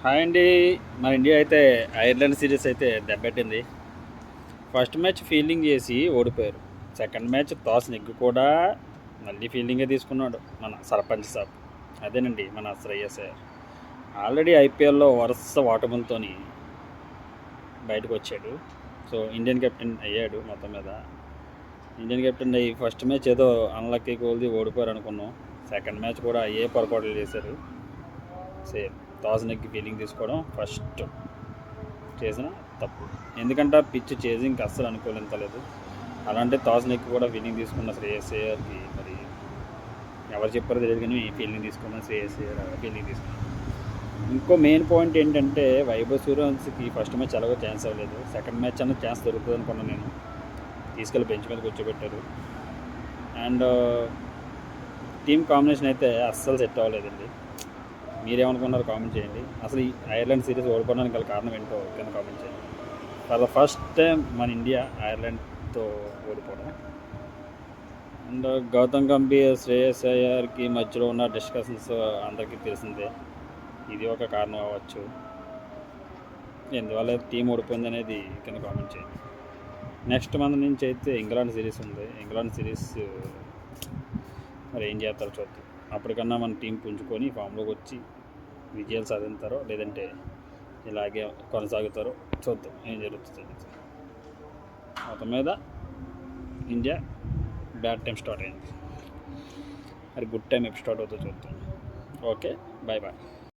Hi అండి. మన India అయితే ఐర్లాండ్ సిరీస్ అయితే దెబ్బెట్టింది. ఫస్ట్ మ్యాచ్ ఫీల్డింగ్ చేసి ఓడిపోయారు. సెకండ్ మ్యాచ్ టాస్ నెగ్గు కూడా మళ్ళీ ఫీల్డింగే తీసుకున్నాడు మన సర్పంచ్ సాబ్. అదేనండి మన శ్రేయస్ అయ్యర్. ఆల్రెడీ ఐపీఎల్లో వరుస ఓటములతో బయటకు వచ్చాడు. సో ఇండియన్ కెప్టెన్ అయ్యాడు. మొత్తం మీద ఇండియన్ కెప్టెన్ అయ్యి ఫస్ట్ మ్యాచ్ ఏదో అన్లక్కీ గోల్ది ఓడిపోయారు అనుకున్నాం. సెకండ్ మ్యాచ్ కూడా ఏ పొరపాట్లు చేశారు. సేమ్ టాస్ నెగ్గి ఫీల్డింగ్ తీసుకోవడం ఫస్ట్ చేసిన తప్పు. ఎందుకంటే పిచ్ చేజింగ్కి అస్సలు అనుకూలించలేదు. అలాంటి టాస్ నెగ్గి కూడా ఫీల్డింగ్ తీసుకున్న శ్రేయస్ అయ్యర్కి మరి ఎవరు చెప్పారో తెలియదు, కానీ ఫీల్డింగ్ తీసుకున్న శ్రేయస్ అయ్యర్ ఫీల్డింగ్ తీసుకున్నాం. ఇంకో మెయిన్ పాయింట్ ఏంటంటే వైభవ్ సూర్యవంశీకి ఫస్ట్ మ్యాచ్ ఎలాగో ఛాన్స్ అవ్వలేదు. సెకండ్ మ్యాచ్ అన్న ఛాన్స్ దొరుకుతుంది అనుకున్నాను నేను. తీసుకెళ్ళి బెంచ్ మీద కూర్చోబెట్టారు. అండ్ టీమ్ కాంబినేషన్ అయితే అస్సలు సెట్ అవ్వలేదండి. మీరేమనుకున్నారు కామెంట్ చేయండి. అసలు ఈ ఐర్లాండ్ సిరీస్ ఓడిపోవడానికి గల కారణం ఏంటో కింద కామెంట్ చేయండి. ఫర్ ద ఫస్ట్ టైం మన ఇండియా ఐర్లాండ్తో ఓడిపోవడం. అండ్ గౌతమ్ గంభీర్ శ్రేయస్ అయ్యర్కి మధ్యలో ఉన్న డిస్కషన్స్ అందరికీ తెలిసిందే. ఇది ఒక కారణం అవ్వచ్చు. ఎందువల్ల టీం ఓడిపోయింది అనేది కింద కామెంట్ చేయండి. నెక్స్ట్ మంత్ నుంచి అయితే ఇంగ్లాండ్ సిరీస్ ఉంది. ఇంగ్లాండ్ సిరీస్ మరి ఏం చేస్తారో చూద్దాం. అప్పటికన్నా మన టీం పుంజుకొని ఫామ్లోకి వచ్చి విజయాలు సాధిస్తారో లేదంటే ఇలాగే కొనసాగుతారో చూద్దాం ఏం జరుగుతుంది. మొత్తం మీద ఇండియా బ్యాడ్ టైం స్టార్ట్ అయింది. మరి గుడ్ టైం ఎప్పుడు స్టార్ట్ అవుతుందో చూద్దాం. Okay, bye bye.